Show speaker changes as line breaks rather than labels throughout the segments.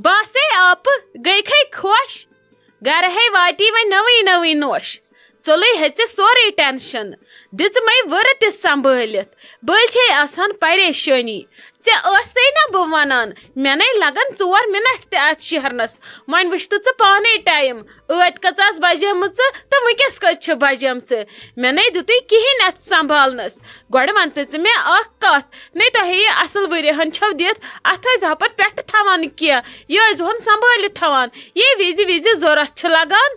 باسے آپ گئی کھے خوش گر ہے واتی وی نوی نوی نوش ژوٚلُے ہیٚژِ سورُے ٹینشن دِژ مے ؤرٕ تہِ سنبھٲلِتھ بٔلۍ چھے آسان پریشٲنی ژےٚ ٲسے نا بہٕ ونان مےٚ نے لگن 4 منٹ تہِ اتھ شیہرنس وۄنۍ وٕچھ ژٕ پانے ٹایم ٲدۍ کٔژ آسہٕ بجیمژٕ تہٕ وٕنکیٚس کٔژ چھِ بجیمژٕ مےٚ نے دِتُے کِہیٖنۍ اتھ سنبھالنس گۄڈٕ ون تہٕ ژٕ مےٚ اکھ کتھ نے تۄہے یہِ اصل ؤرۍیَہن چھو دِتھ اتھ ٲسۍزِہو پتہٕ پٮ۪ٹھٕ تھاوان کینٛہہ یہِ ٲسۍزِہون سنبھٲلِتھ تھاوان یہِ وِزِ ضوٚرتھ چھِ لگان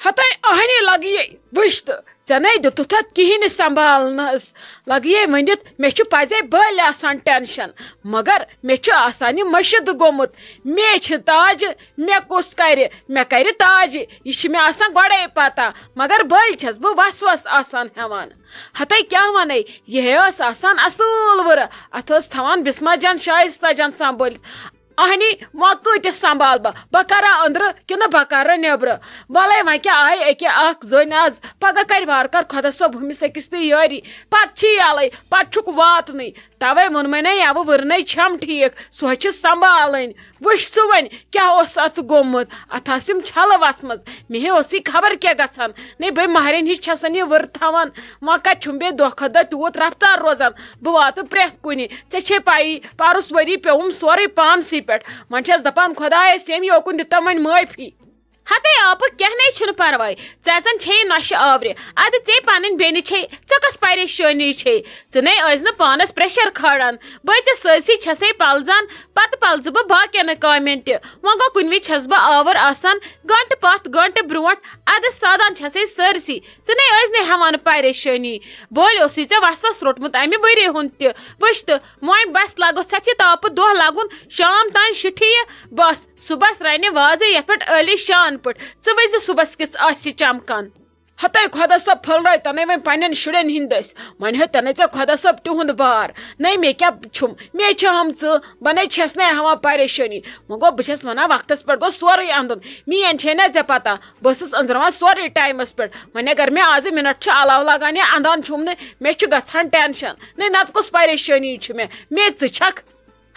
ہتے اہنی لگیے وٕچھ تہٕ ژےٚ نے دِتُتھ اتھ کِہیٖنۍ سنبھالنس لگیے ؤنِتھ مےٚ چھُ پزے بٔلۍ آسان ٹینشن مگر مےٚ چھُ آسان یہِ مٔشِد گوٚمُت مے چھِ تاجہِ مےٚ کُس کرِ مےٚ کرِ تاجہِ یہِ چھِ مےٚ آسان گۄڈے پتہ مگر بٔلۍ چھس بہٕ وس آسان ہٮ۪وان ہتے کیٛاہ ونے یہِ ٲس آسان اصۭل ؤرٕ اتھ ٲس تھاوان بسما جان شائستہ جان سنبھٲلِتھ اہنی وۄنۍ کۭتِس سنبھال بہٕ کرا أنٛدرٕ کِنہٕ بہٕ کرٕ نیبرٕ وَلے وۄنۍ کیٛاہ آیہِ أکیٛاہ اکھ زٔنۍ آز پگاہ کرِ وارٕ کار خۄدا صٲب ہُمِس أکِس تہِ یٲری پتہٕ چھی یَلے پتہٕ چھُکھ واتنٕے توے ووٚنمَے نا یَوٕ ؤرنَے چھَم ٹھیٖک سۄ چھِ سنبھالٕنۍ وٕچھ ژٕ وۄنۍ کیٛاہ اوس اتھ گوٚمُت اتھ آسہٕ یِم چھلہٕ وسمژٕ مےٚ اوس یہِ خبر کیٛاہ گژھان نے بے مہرٮ۪ن ہِش چھسن یہِ ؤر تھاوان وۄنۍ کتہِ چھُم بیٚیہِ دۄہ کھۄتہٕ دۄہ تیوٗت رفتار روزان بہٕ واتہٕ پرٛٮ۪تھ کُنہِ ژےٚ چھے پایی پارُس ؤری پیوٚوُم سورُے پانسٕے پٮ۪ٹھ وۄنۍ چھس دپان خۄدایا سیمہِ یوکُن دِتم وۄنۍ معٲفی
ہتے آپ کیٚنٛہہ نے چھُنہٕ پرواے ژےٚ زن چھے نۄشہِ آورِ ادٕ ژے پنٕنۍ بیٚنہِ چھے ژےٚ کۄس پریشٲنی چھے ژٕ نے ٲسۍ نہٕ پانس پریشر کھالان بہٕ ژےٚ سٲرسٕے چھسے پلزان پتہٕ پلزٕ بہٕ باقین کامٮ۪ن تہِ وۄنۍ گوٚو کُنہِ وِزِ چھس بہٕ آوٕر آسان گنٹہٕ پتھ گنٹہٕ برونٛٹھ ادٕ سادان چھسے سٲرسٕے ژٕ نے ٲسۍ نہٕ ہٮ۪وان پریشٲنی بٔلۍ اوسُے ژےٚ وس روٚٹمُت امہِ ؤری ہُنٛد تہِ وٕچھ تہٕ وۄنۍ بس لگوٚژھ اتھ یہِ تاپہٕ دۄہ لگُن شام تام شُٹھِ یہِ بس صُبحس رنہِ وازٕ یتھ پٮ۪ٹھ عٲلی شان پٲٹھۍ ژٕ وٕزِ صُبحس کِس آسہِ چمکان
ہتے خۄدا صٲب پھٔلرٲے تنے وۄنۍ پننٮ۪ن شُرٮ۪ن ہِنٛدۍ دٔسۍ وۄنۍ ہیوٚتنَے ژےٚ خۄدا صٲب تِہُنٛد بار نے مےٚ کیٛاہ چھُم مےٚ چھِ ہمژٕ بہٕ نے چھس نہٕ ہٮ۪وان پریشٲنی وۄنۍ گوٚو بہٕ چھس ونان وقتس پٮ۪ٹھ گوٚژھ سورُے انُن میٲنۍ چھے نا ژےٚ پتہ بہٕ ٲسٕس أنٛزراوان سورُے ٹایمس پٮ۪ٹھ وۄنۍ اگر مےٚ آزٕ مِنٹ چھُ علاوٕ لگان یا انٛدان چھُم نہٕ مےٚ چھُ گژھان ٹینشن نے نتہٕ کُس پریشٲنی چھِ مےٚ ژٕ چھکھ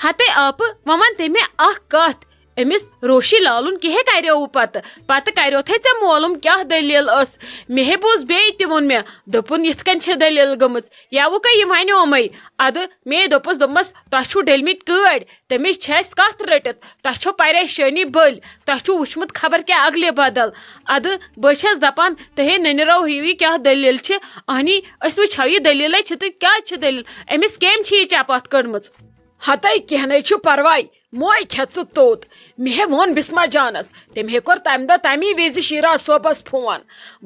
ہتے آپ وۄنۍ ون تہٕ مےٚ اکھ کتھ أمِس روشی لالُن کیٛاہ کریو پتہٕ کریوتھے ژےٚ معلوٗم کیٛاہ دٔلیٖل ٲس مےٚ ہے بوٗز بیٚیہِ تہِ ووٚن مےٚ دوٚپُن یِتھ کٔنۍ چھِ دٔلیٖل گٔمٕژ یَوُکے یہِ وَنیومَے اَدٕ مے دوٚپمَس تۄہہِ چھُو ڈٔلمٕتۍ کٲڑۍ تٔمِس چھِ اَسہِ کَتھ رٔٹِتھ تۄہہِ چھو پریشٲنی بٔلۍ تۄہہِ چھُو وٕچھمُت خبر کیٛاہ اگلہِ بدل اَدٕ بہٕ چھَس دپان تُہۍ ہے نٔنِرو ہِیِو یہِ کیٛاہ دٔلیٖل چھِ اہنی أسۍ وٕچھو یہِ دٔلیٖلے چھِ تہٕ کیٛاہ چھِ دٔلیٖل أمِس کٔمۍ چھِ یہِ چپاتھ کٔڑمٕژ
ہتے کینٛہہ نے چھُ پرواے موے کھٮ۪ژٕ توٚت مےٚ ہے ووٚن بسما جانس تٔمۍ ہے کوٚر تمہِ دۄہ تمی وِزِ شیراز صٲبس فون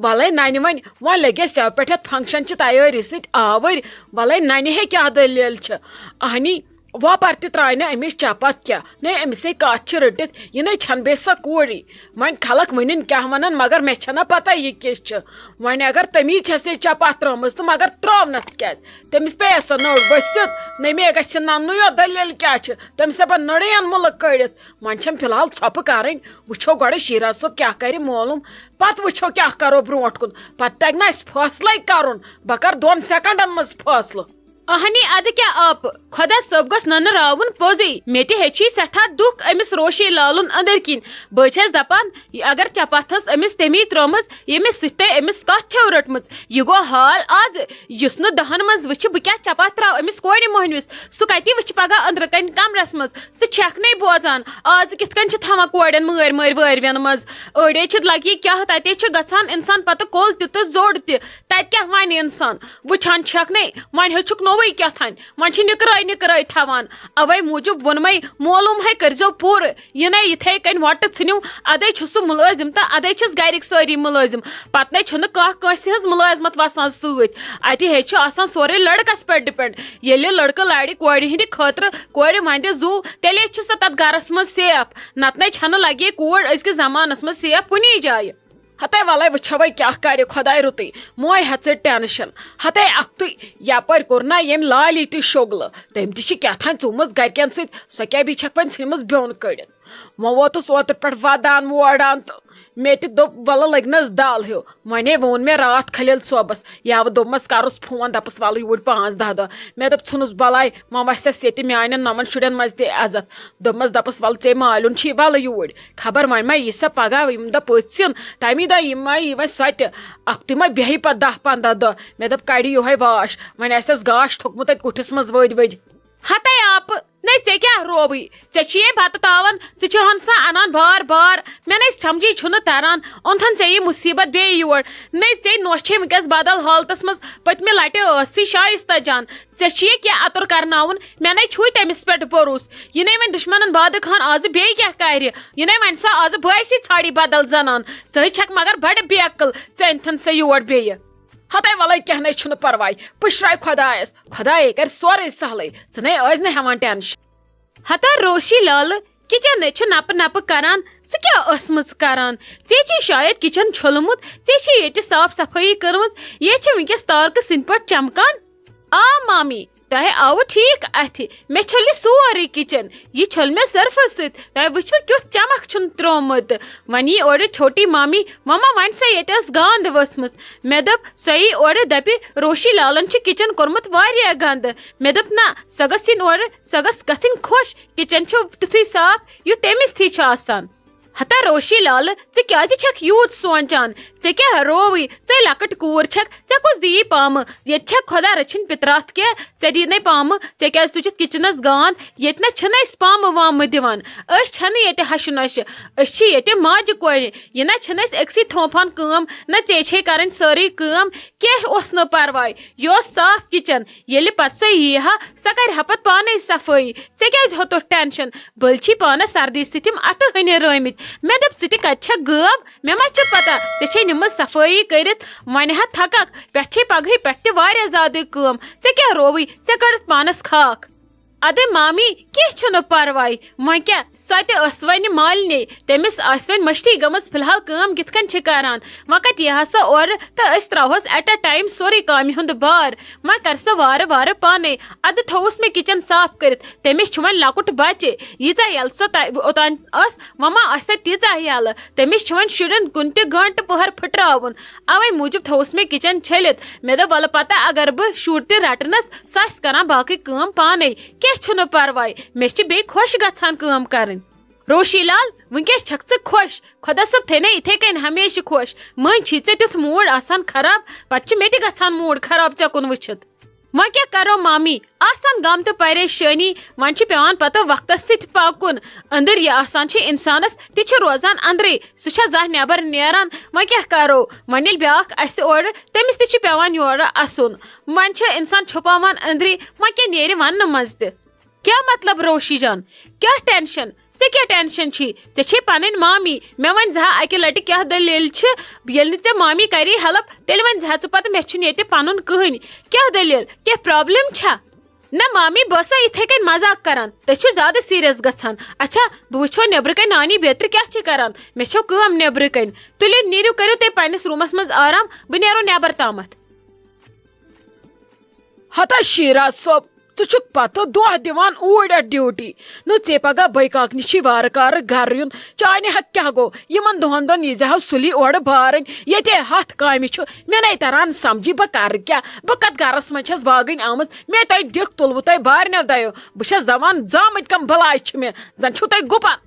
وَلے ننہِ وۄنۍ لٔگۍ أسۍ یَوٕ پٮ۪ٹھ یتھ فنٛکشن چہِ تیٲری سۭتۍ آوٕرۍ وَلے ننہِ ہے کیٛاہ دٔلیٖل چھِ اہنی وۄپر تہِ ترٛایہِ نہٕ أمِس چپاتھ کیٛاہ نے أمِس ہے کتھ چھِ رٔٹِتھ یہِ نَے چھنہٕ بیٚیہِ سۄ کوٗرٕے وۄنۍ خلق ؤنِنۍ کیٛاہ ونن مگر مےٚ چھنہ پتہ یہِ کِژھ چھِ وۄنۍ اگر تٔمی چھس یہِ چپاتھ ترٲومٕژ تہٕ مگر ترٛٲونس کیٛازِ تٔمِس پیٚیہِ سۄ نٔر ؤسِتھ نہ مے گژھِ نننُے یوت دٔلیٖل کیٛاہ چھِ تٔمِس دپان نٔرٕے ان مُلک کٔڑِتھ وۄنۍ چھم فِلحال ژھۄپہٕ کرٕنۍ وٕچھو گۄڈٕ شیراز صٲب کیٛاہ کرِ معلوٗم پتہٕ وٕچھو کیٛاہ کرو برونٛٹھ کُن پتہٕ تگہِ نہ اَسہِ فٲصلے کرُن بہٕ کرٕ 2 سیکنڈن منٛز فٲصلہٕ
اہنی ادٕ کیٛاہ آپ خۄدا صٲب گوٚژھ ننراوُن پوٚزُے مےٚ تہِ ہیٚچھی سٮ۪ٹھاہ دُکھ أمِس روشی لالُن أنٛدٕرۍ کِنۍ بہٕ چھس دپان اگر چپاتھ ٲس أمِس تمی ترٲومٕژ ییٚمِس سۭتۍ تۄہہِ أمِس کتھ چھو رٔٹمٕژ یہِ گوٚو حال آز یُس نہٕ 10 منٛز وٕچھِ بہٕ کیٛاہ چپاتھ تراو أمِس کورِ موہنوِس سُہ کتہِ وٕچھِ پگاہ أنٛدرٕ کنہِ کمرس منٛز ژٕ چھکھ نَے بوزان آز کِتھ کٔنۍ چھِ تھاوان کورٮ۪ن مٲرۍ وٲروٮ۪ن منٛز أڑے چھِ لگی کیٛاہ تتے چھِ گژھان انسان پتہٕ کوٚل تہِ تہٕ زوٚڑ تہِ تتہِ کیٛاہ وَنہِ انسان وٕچھان چھکھ نَے وۄنۍ ہیوٚچھُکھ نوٚوُے کیٛاہتانۍ وۄنۍ چھِ نِکرٲے تھاوان اوے موٗجوٗب ووٚنمَے معلوٗم ہے کٔرزیو پوٗرٕ یہِ نَے یِتھے کٔنۍ وۄٹہٕ ژھٕنِو اَدے چھُ سُہ مُلٲزِم تہٕ اَدے چھِس گرِکۍ سٲری مُلٲزِم پتہٕ نَے چھُنہٕ کانٛہہ کٲنٛسہِ ہٕنٛز مُلٲزمت وسان سۭتۍ اَتہِ ہے چھُ آسان سورُے لڑکس پٮ۪ٹھ ڈِپٮ۪نٛڈ ییٚلہِ لڑکہٕ لارِ کورِ ہِنٛدِ خٲطرٕ کورِ وندِ زُو تیٚلے چھِ سۄ تتھ گرس منٛز سیف نتہٕ نَے چھنہٕ لگے کوٗر أزکِس زمانس منٛز سیف کُنی جایہِ
ہتے وَلے وٕچھوے کیٛاہ کرِ خۄداے رُتٕے موے ہٮ۪ژٕ ٹینشن ہتے اکھتُے یپٲرۍ کوٚر نا ییٚمۍ لالی تہِ شوٚگلہٕ تٔمۍ تہِ چھِ کیٛاہتانۍ ژوٗمٕژ گرِکٮ۪ن سۭتۍ سۄ کیٛاہ بیٚیہِ چھکھ وۄنۍ ژھٕنمٕژ بیوٚن کٔڑِتھ وۄنۍ ووتُس اوترٕ پٮ۪ٹھ ودان ووران تہٕ مے تہِ دوٚپ وَلہٕ لٔگنَس دال ہیوٗ وۄنۍ ووٚن مےٚ راتھ خلیل صٲبَس یا بہٕ دوٚپمَس کَرُس فون دَپَس وَلہٕ یوٗرۍ 5-10 دۄہ مےٚ دوٚپ ژھٕنُس بَلاے وۄنۍ وَسٮ۪س ییٚتہِ میٛانٮ۪ن 9 شُرٮ۪ن منٛز تہِ عزت دَپَس وَلہٕ ژےٚ مالیُن چھی وَلہٕ یوٗرۍ خبر وۄنۍ ما یی سا پگاہ ییٚمہِ دۄہ پٔژھۍ تَمی دۄہ یہِ ما یی وۄنۍ سۄ تہِ اَکھتُے ما بیٚہہِ پَتہٕ 10-15 دۄہ مےٚ دوٚپ کَڑِ یِہوے واش وۄنۍ آسٮ۪س گاش تھوٚکمُت اَتہِ کُٹھِس منٛز ؤدۍ
ہتے آپ نئی ژے کیا روبٕے ژے چھے بتہٕ تاوان ژٕ چھہن سا انان بار بار مےٚ نَے سمجھی چھُنہٕ تران اوٚنتھن ژے یہِ مُصیبت بیٚیہِ یور نئی ژے نوٚش وٕنکیٚس بدل حالتس منٛز پٔتمہِ لٹہِ ٲسٕے شایستہ جان ژے چھے کینٛہہ اَتُر کرناوُن مےٚ نَے چھُے تٔمِس پٮ۪ٹھ بروس یہِ نَے وۄنۍ دُشمنن بادٕ خان آزٕ بیٚیہِ کیٛاہ کرِ یہِ نَے وۄنۍ سۄ آزٕ بٲسی ژھانڈی بدل زنان ژٕ چھکھ مگر بڑٕ بیکل ژٕ أنتھن سۄ یور بیٚیہِ
ہتے وَلے کینٛہہ نَے چھُنہٕ پرواے پُشراے خۄدایس خۄدایے کرِ سورُے سہلٕے ژٕ نَے ٲسۍ نہٕ ہٮ۪وان ٹینشن
ہتا روشی لالہٕ کچن چھُ نپہٕ نپہٕ کران ژٕ کیٛاہ ٲسمٕژ کران ژےٚ چھے شاید کچن چھوٚلمُت ژےٚ چھے ییٚتہِ صاف صفٲیی کٔرمٕژ یہِ چھِ وٕنکیٚس تارکہٕ سٕنٛدۍ پٲٹھۍ چمکان آ مامی تۄہہِ آوٕ ٹھیٖک اَتھِ مےٚ چھٔلہِ سورُے کچن یہِ چھٔل مےٚ سٔرفہٕ سۭتۍ تۄہہِ وٕچھو کیُتھ چمک چھُن تروومُت وۄنۍ یی اورٕ چھوٹی مامی مما وۄنۍ سا ییٚتہِ ٲس گانٛد ؤژھمٕژ مےٚ دوٚپ سۄ یی اورٕ دپہِ روشی لالن چھُ کچن کوٚرمُت واریاہ گنٛدٕ مےٚ دوٚپ نہ سۄ گٔژھ یِنۍ اورٕ سۄ گٔژھ گژھٕنۍ خۄش کچن چھُ تیُتھُے صاف یُتھ تٔمِس تھی چھُ آسان ہتا روشی لالہٕ ژٕ کیٛازِ چھکھ یوٗت سونٛچان ژےٚ کیٛاہ رووٕے ژے لۄکٕٹ کوٗر چھکھ ژےٚ کُس دِیی پامہٕ ییٚتہِ چھکھ خۄدا رٔچھِنۍ پِتراتھ کیٛاہ ژےٚ دی نَے پامہٕ ژےٚ کیٛازِ تُجِتھ کِچنس گانٛد ییٚتہِ نہ چھِنہٕ أسۍ پامہٕ وامہٕ دِوان أسۍ چھَنہٕ ییٚتہِ ہشہِ نۄشہِ أسۍ چھِ ییٚتہِ ماجہِ کورِ یہِ نہ چھِنہٕ أسۍ أکسٕے تھوپان کٲم نہ ژےٚ چھے کَرٕنۍ سٲرٕے کٲم کینٛہہ اوس نہٕ پرواے یہِ اوس صاف کِچن ییٚلہِ پتہٕ سۄ یی ہا سۄ کرِ ہا پتہٕ پانے صفٲیی ژےٚ کیٛازِ ہیوٚتُتھ ٹینشن بٔلۍ چھی پانس سردی سۭتۍ یِم اتھٕ ہٕنہِ رٲمٕتۍ مےٚ دوٚپ ژٕ تہِ کتہِ چھکھ غٲب مےٚ ما چھِ پتہ ژےٚ چھے نِمٕژ صفٲیی کٔرِتھ وۄنۍ ہا تھککھ پٮ۪ٹھ چھے پگہٕے پٮ۪ٹھ تہِ واریاہ زیادٕ کٲم ژےٚ کیٛاہ رووٕے ژےٚ کٔڑٕتھ پانس خاک ادٕ مامی کینٛہہ چھُنہٕ پرواے وۄنۍ کیٛاہ سۄ تہِ ٲس وۄنۍ مالنی تٔمِس آسہِ وۄنۍ مٔشتٕے گٔمٕژ فِلحال کٲم کِتھ کٔنۍ چھِ کران وۄنۍ کتہِ یی ہا سۄ اورٕ تہٕ أسۍ تراوہوس ایٹ اے ٹایم سورُے کامہِ ہُنٛد بار وۄنۍ کر سۄ وارٕ وارٕ پانے ادٕ تھووُس مےٚ کِچن صاف کٔرِتھ تٔمِس چھُ وۄنۍ لۄکُٹ بچہِ ییٖژاہ ییٚلہِ سۄ اوٚتانۍ ٲس وۄنۍ ما آسہِ تیٖژاہ ییٚلہٕ تٔمِس چھُ وۄنۍ شُرٮ۪ن کُنہِ تہِ گٲنٹہٕ پٔہر پھٕٹراوُن اوے موٗجوٗب تھووُس مےٚ کِچن چھٔلِتھ مےٚ دوٚپ وَلہٕ پتہ اگر بہٕ شُر تہِ رٹنس سۄ آسہِ کران باقٕے کٲم پانے کینٛہہ چھُنہٕ پرواے مےٚ چھِ بیٚیہِ خۄش گژھان کٲم کرٕنۍ روشی لال وٕنکیٚس چھکھ ژٕ خۄش خۄدا صٲب تھٲینَے یِتھے کٔنۍ ہمیشہٕ خۄش مٔنٛزۍ چھی ژےٚ تیُتھ موٗڈ آسان خراب پتہٕ چھِ مےٚ تہِ گژھان موٗڈ خراب ژےٚ کُن وٕچھِتھ وۄنۍ کیٛاہ کرو مامی آسان غم تہٕ پریشٲنی وۄنۍ چھِ پیوان پتہٕ وقتس سۭتۍ پکُن أنٛدٕرۍ یہِ آسان چھِ انسانس تہِ چھِ روزان أنٛدرٕے سُہ چھا زانٛہہ نٮ۪بر نیران وۄنۍ کیٛاہ کرو وۄنۍ ییٚلہِ بیاکھ اَسہِ اورٕ تٔمِس تہِ چھُ پیوان یورٕ اَسُن وۄنۍ چھُ انسان چھُپاوان أنٛدری وۄنۍ کیٛاہ نیرِ وننہٕ منٛز تہِ کیٛاہ مطلب روشی جان کیٛاہ ٹینشن ژےٚ کیٛاہ ٹینشن چھی ژےٚ چھے پنٕنۍ مامی مےٚ وۄنۍ زٕ ہا اکہِ لٹہِ کیٛاہ دٔلیٖل چھِ ییٚلہِ نہٕ ژےٚ مامی کری ہیلپ تیٚلہِ وۄنۍ زٕ ہا ژٕ پتہٕ مےٚ چھُنہٕ ییٚتہِ پنُن کٕہٕنۍ کیٛاہ دٔلیٖل کینٛہہ پرابلم چھا نہ مامی بہٕ ٲسا یِتھے کٔنۍ مزاق کران تُہۍ چھِو زیادٕ سیٖریس گژھان اچھا بہٕ وٕچھو نیبرٕ کَنۍ نانی بیترِ کیٛاہ چھِ کران مےٚ چھو کٲم نیبرٕ کَنۍ تُلِو نیٖرِو کٔرِو تُہۍ پننِس روٗمس منٛز آرام بہٕ نیرو نیبر تامتھ
ہتا شیراز صٲب ژٕ چھُکھ پتہٕ دۄہ دِوان اوٗرۍ اَتھ ڈیوٹی نہ ژےٚ پگاہ بٲے کاکنہِ چھی وارٕ کارٕ گرٕ یُن چانہِ حق کیٛاہ گوٚو یِمن دۄہن دۄہن یی زِ ہا سُلی اورٕ بارٕنۍ ییٚتے 100 کامہِ چھُ مےٚ نَے تران سمجھی بہٕ کرٕ کیٛاہ بہٕ کتھ گرس منٛز چھس باگٕنۍ آمٕژ مےٚ تۄہہِ دِکھ تُلوٕ تۄہہِ بارنیو دۄیو بہٕ چھس دپان زامٕتۍ کم بلاے چھِ مےٚ زن چھُو تۄہہِ گُپن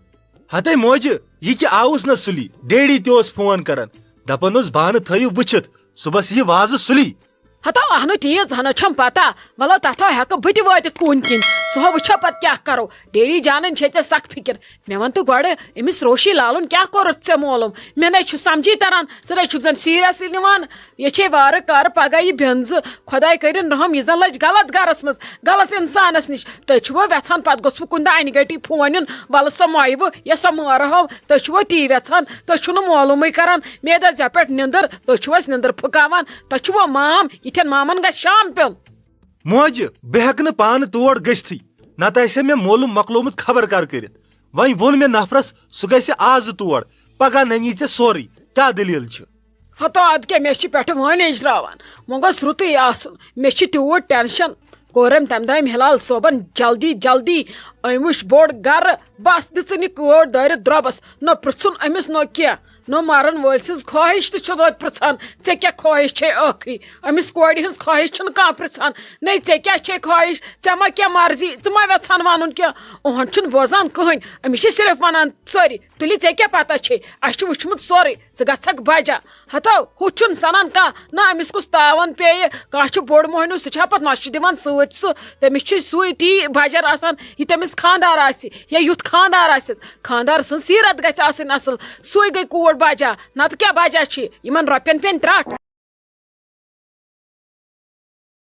ہتے موجہِ یہِ کہِ آوُس نہ سُلی ڈیڈی تہِ اوس فون کران دپان اوس بانہٕ تھٲیِو وٕچھِتھ صُبحس یہِ وازٕ سُلی
ہتا اہنہٕ تیٖژ ہنا چھم پتہ وَلو تتھ ہٮ۪کہٕ بہٕ تہِ وٲتِتھ کوٗنۍ کِنۍ سُہ وٕچھو پتہٕ کیٛاہ کرو ڈیڈی جانن چھے ژےٚ سخ فِکر مےٚ وَن تہٕ گۄڈٕ أمِس روشی لالُن کیٛاہ کوٚرُتھ ژےٚ مولوٗم مےٚ نَے چھُ سمجھی تران ژٕ نَے چھُکھ زن سیٖریسلی نِوان یہِ چھے وارٕ کارٕ پگاہ یہِ بینزٕ خۄداے کٔرِنۍ رحم یہِ زن لٔج غلط گرس منٛز غلط انسانس نِش تُہۍ چھُوا ویژھان پتہٕ گوٚژھ وٕ کُنہِ دۄہ انہِ گٔٹی فون یُن وَلہٕ سۄ مۄیوٕ یا سۄ مٲرٕ ہو تُہۍ چھُوا تی ویژھان تُہۍ چھُو نہٕ معلوٗمٕے کران میدس یا پٮ۪ٹھ نِندٕر تُہۍ چھُو اَسہِ نِندٕر پھٕکاوان تۄہہِ چھُوا مام یِتھٮ۪ن مامن گژھِ شام پیوٚن
موجہِ بہٕ ہٮ۪کہٕ نہٕ پانہٕ تور گٔژھتھٕے نتہٕ آسہِ ہا مےٚ مولوٗم مۄکلومُت خبر کر کٔرِتھ وۄنۍ ووٚن مےٚ نفرس سُہ گژھِ آزٕ تور پگاہ ننی ژےٚ سورُے کیٛاہ دٔلیٖل چھِ
ہتو ادٕ کیٛاہ مےٚ چھِ پٮ۪ٹھٕ وٲنۍ اجراوان وۄنۍ گوٚژھ رُتُے آسُن مےٚ چھِ تیوٗت ٹینشن کوٚر أمۍ تمہِ دۄہ أمۍ ہلال صٲبن جلدی جلدی أمۍ وٕچھ بوٚڑ گرٕ بس دِژٕن یہِ کٲڑ دٲرِتھ درٛۄبس نہ پرژھُن أمِس نہ کینٛہہ نو مارن وول سٕنٛز خواہش تہِ چھُ توتہِ پرٛژھان ژےٚ کیٛاہ خواہش چھے ٲخری أمِس کورِ ہٕنٛز خواہش چھُنہٕ کانٛہہ پرٛژھان نَے ژےٚ کیٛاہ چھے خواہش ژےٚ ما کیٛاہ مرضی ژٕ ما یژھان وَنُن کینٛہہ یِہُنٛد چھُنہٕ بوزان کٕہٕنۍ أمِس چھِ صرف وَنان سٲری تُلہِ ژےٚ کیٛاہ پتہ چھے اَسہِ چھُ وٕچھمُت سورُے ژٕ گژھکھ بجا ہتو ہُہ چھُنہٕ سنان کانٛہہ نہ أمِس کُس تاوان پیٚیہِ کانٛہہ چھُ بوٚڑ موہنیوٗ سُہ چھا پتہٕ نۄشہِ دِوان سۭتۍ سُہ تٔمِس چھُ سُے تی بجر آسان یہِ تٔمِس خانٛدار آسہِ یا یُتھ خانٛدار آسٮ۪س خانٛدار سٕنٛز سیٖرت گژھِ آسٕنۍ اصٕل سُے گٔے کوٗر بجا نتہٕ کیٛاہ بجا چھِ یِمن رۄپین پیٚن ترٛٹھ